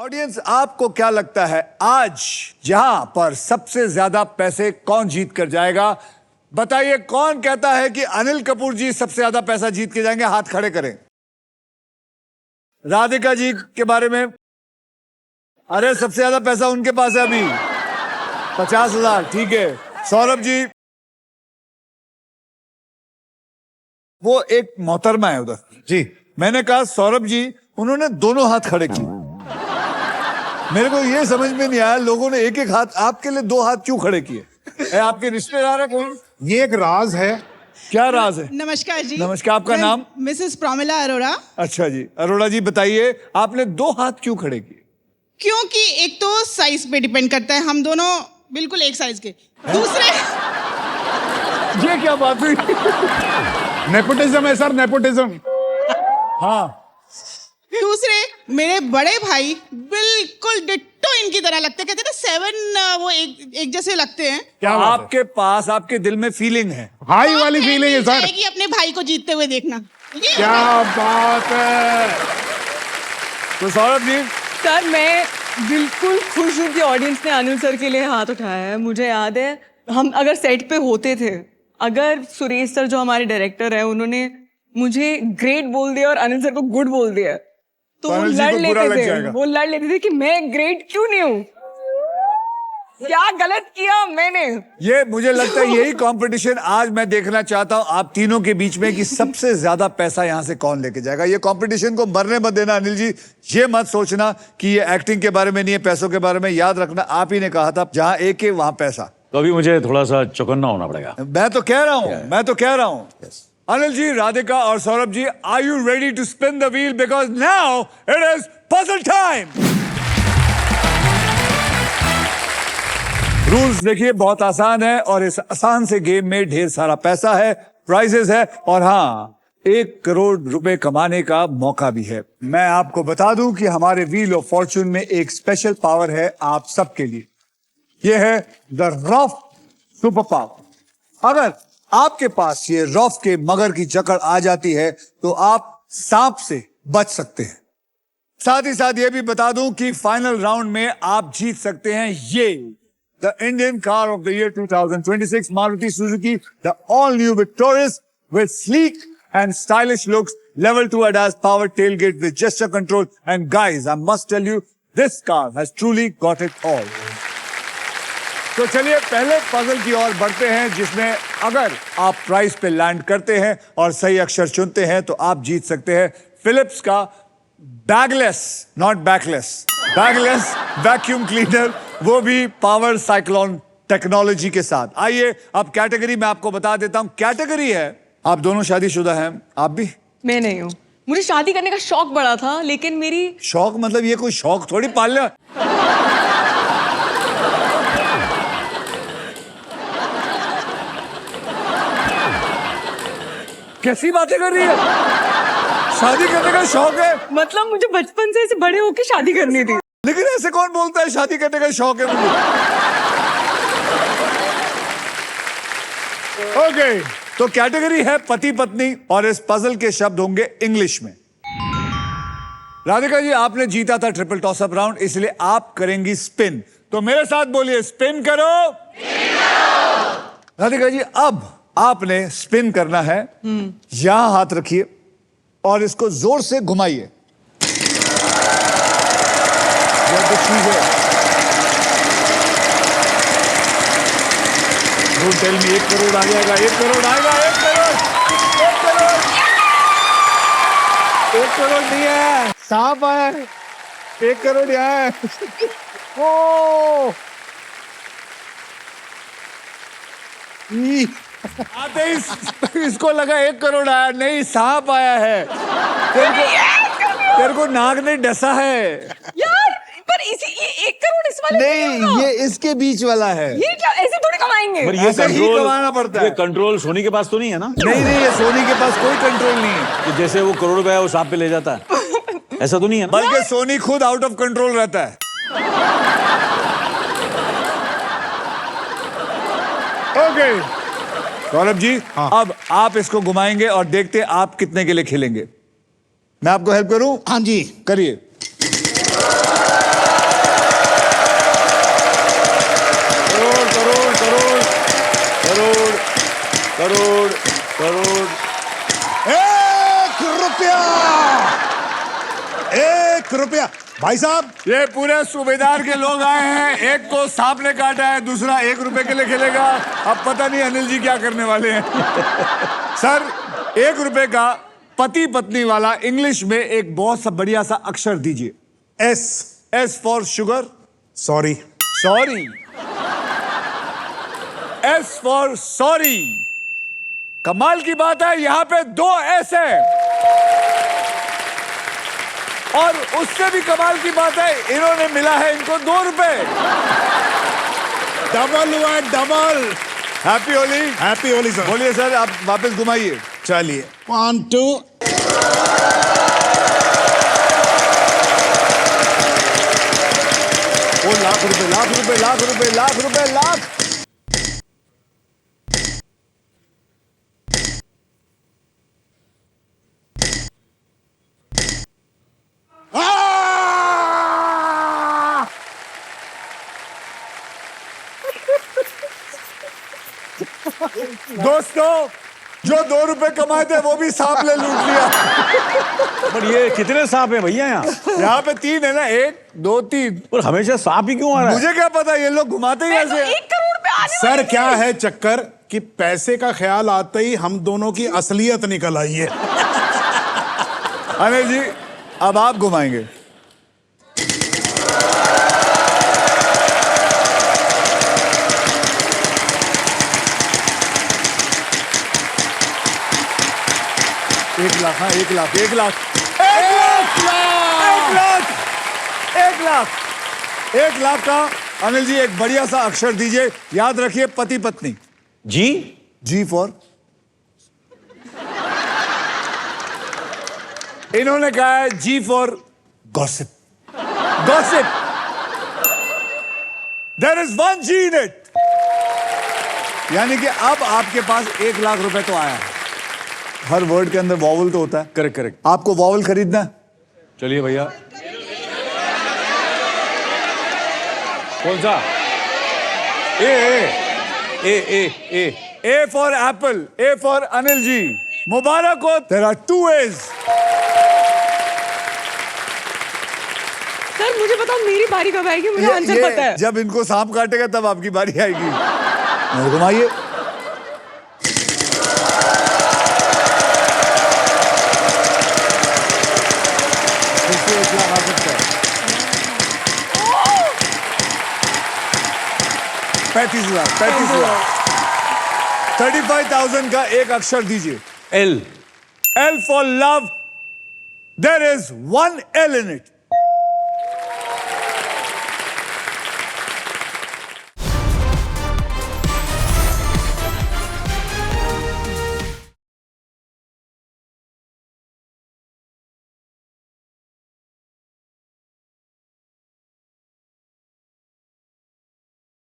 Audience, आपको क्या लगता है आज यहां पर सबसे ज्यादा पैसे कौन जीत कर जाएगा? बताइए, कौन कहता है कि अनिल कपूर जी सबसे ज्यादा पैसा जीत के जाएंगे? हाथ खड़े करें। राधिका जी के बारे में? अरे सबसे ज्यादा पैसा उनके पास है अभी, 50,000। ठीक है। सौरभ जी? वो एक मोहतरमा है उधर जी। मैंने कहा सौरभ जी, उन्होंने दोनों हाथ खड़े किए। मेरे को ये समझ में नहीं आया, लोगों ने एक एक हाथ, आपके लिए दो हाथ क्यों खड़े किए? आपके रिश्तेदार है कौन? ये एक राज है। क्या राज है? नमस्कार जी। नमस्कार, आपका नाम? मिसेस प्रमिला अरोड़ा। अच्छा जी। अरोड़ा जी बताइए, आपने दो हाथ क्यों खड़े किए? क्योंकि एक तो साइज पे डिपेंड करता है, हम दोनों बिल्कुल एक साइज के। दूसरे ये क्या बात हुई? नेपोटिज्म है सर, नेपोटिज्म। हाँ। दूसरे मेरे बड़े भाई बिल्कुल डिट्टो इनकी तरह लगते हैं। कहते हैं ना 7 वो एक जैसे लगते हैं। क्या आपके पास, आपके दिल में फीलिंग है? हाई वाली फीलिंग है सर। कि अपने भाई को जीतते हुए देखना। क्या बात है। तो सौरभ जी? सर मैं बिल्कुल खुश हूँ कि ऑडियंस ने अनिल सर के लिए हाथ उठाया है। मुझे याद है हम अगर सेट पे होते थे, अगर सुरेश सर जो हमारे डायरेक्टर है उन्होंने मुझे ग्रेट बोल दिया और अनिल सर को गुड बोल दिया, तो वो लड़ लेते थे। वो लड़ लेते थे कि मैं ग्रेट क्यों नहीं हूँ, क्या गलत किया मैंने। ये मुझे लगता है यही कंपटीशन आज मैं देखना चाहता हूं आप तीनों के बीच में कि सबसे ज्यादा पैसा यहां से कौन लेके जाएगा। ये कंपटीशन को मरने मत देना अनिल जी। ये मत सोचना कि ये एक्टिंग के बारे में नहीं है, पैसों के बारे में। याद रखना, आप ही ने कहा था जहां एक है वहां पैसा। तो अभी मुझे थोड़ा सा चौकन्ना होना पड़ेगा। मैं तो कह रहा हूं अनिल जी, राधिका और Saurabh ji, are you ready to spin the wheel? Because now it is puzzle time. Rules देखिए, बहुत आसान है और इस आसान से गेम में ढेर सारा पैसा है, प्राइजेस है और हाँ, 1 करोड़ रुपए कमाने का मौका भी है। मैं आपको बता दूं कि हमारे व्हील ऑफ फॉर्चून में एक स्पेशल पावर है आप सबके लिए। यह है द रॉफ सुपर पावर। अगर आपके पास ये रॉफ के मगर की जकड़ आ जाती है तो आप सांप से बच सकते हैं। साथ ही साथ ये भी बता दूं कि फाइनल राउंड में आप जीत सकते हैं ये the Indian car of the year 2026 Maruti Suzuki, the all-new Victoris with sleek and stylish looks, level 2 ADAS powered tailgate with gesture control. And guys, I must tell you, this car has truly got it all. तो चलिए पहले puzzle की ओर बढ़ते हैं, जिसमें अगर आप price पे लैंड करते हैं और सही अक्षर चुनते हैं तो आप जीत सकते हैं फिलिप्स का bagless, not backless, bagless vacuum cleaner, वो भी पावर साइक्लोन टेक्नोलॉजी के साथ। आइए अब कैटेगरी में आपको बता देता हूं। कैटेगरी है, आप दोनों शादीशुदा हैं। आप भी? मैं नहीं हूँ। मुझे शादी करने का शौक बड़ा था, लेकिन मेरी शौक मतलब ये कोई शौक थोड़ी पालना। कैसी बातें कर रही है? शादी करने का शौक है? मतलब मुझे बचपन से ऐसे बड़े होके शादी करनी थी। लेकिन ऐसे कौन बोलता है शादी करने का शौक है मुझे? ओके, तो कैटेगरी है पति पत्नी और इस पजल के शब्द होंगे इंग्लिश में। राधिका जी, आपने जीता था ट्रिपल टॉस अप राउंड, इसलिए आप करेंगी स्पिन। तो मेरे साथ बोलिए, स्पिन करो। राधिका जी, अब आपने स्पिन करना है। यहां हाथ रखिए और इसको जोर से घुमाइए। Don't tell me 1 करोड़ आ जाएगा। 1 करोड़ आएगा। 1 करोड़, 1 करोड़, 1 करोड़ नहीं है, सांप आया है। 1 करोड़ यहाँ है। ओ आते ही इसको लगा 1 करोड़ आया, नहीं सांप आया है। तेरे को नाग ने डसा है यार, पर इसी 1 करोड़ इस वाले नहीं, ये इसके बीच वाला है। ये क्या ऐसे थोड़ी कमाएंगे? पर ये ऐसे ही कंट्रोल कमाना पड़ता है। ये कंट्रोल सोनी के पास तो नहीं है ना? नहीं, ये सोनी के पास कोई कंट्रोल नहीं है। कि जैसे वो करोड़ रुपया वो सांप पे ले जाता है, ऐसा तो नहीं है ना? बल्कि सोनी खुद आउट ऑफ कंट्रोल रहता है। ओके सौरभ जी, अब आप इसको घुमाएंगे और देखते आप कितने के लिए खेलेंगे। मैं आपको हेल्प करूं? हाँ जी। करिए। करोड़ करोड़ 1 रुपया, 1 रुपया। भाई साहब, ये पूरे सूबेदार के लोग आए हैं, एक को सांप ने काटा है, दूसरा 1 रुपए के लिए खेलेगा। अब पता नहीं अनिल जी क्या करने वाले हैं। सर, 1 रुपए का पति पत्नी वाला इंग्लिश में एक बहुत सा बढ़िया सा अक्षर दीजिए। S. S for sugar. Sorry. Sorry. S for sorry. कमाल की बात है, यहां पे 2 एस है। और उससे भी कमाल की बात है, इन्होंने मिला है इनको 2 रुपए। डबल हुआ है, double. Happy Holi. Happy Holi sir. बोलिए सर, आप वापस घुमाइए। चलिए 1 2। वो लाख रुपए, लाख रुपए, लाख रुपए, लाख रुपए, लाख। दोस्तों, जो 2 रुपए कमाए थे वो भी सांप ने लूट लिया। पर ये कितने सांप हैं भैया यहाँ? यहाँ पे 3 है ना, 1 2 3। पर हमेशा सांप ही क्यों आ रहा है? मुझे क्या पता, ये लोग घुमाते ही ऐसे। 1 करोड़ पे आने सर क्या है चक्कर कि पैसे का ख्याल आते ही हम दोनों की असलियत निकल आई है। अनिल जी, अब आप घुमाएंगे। एक लाख, हाँ 1 लाख, 1 लाख, 1 लाख, 1 लाख, 1 लाख का। अनिल जी, एक बढ़िया सा अक्षर दीजिए। याद रखिए, पति पत्नी। जी? G for. इन्होंने कहा है G for gossip. Gossip. There is 1 G in it. यानी कि अब आपके पास 1 लाख रुपए तो आया है। हर वर्ड के अंदर वॉवल तो होता है। Correct correct. आपको वॉवल खरीदना है? चलिए भैया। कौन सा? A A A A A. A for apple, A for Anil ji. मुबारक हो, देयर आर 2 A's। सर मुझे बताओ मेरी बारी कब आएगी, मुझे आंसर पता है। जब इनको सांप काटेगा तब आपकी बारी आएगी। घुमाइए। फिर से 1 लाख आ सकता है। 35,000, 35,000, 35,000 का एक अक्षर दीजिए। L. L for love. There is 1 L in it.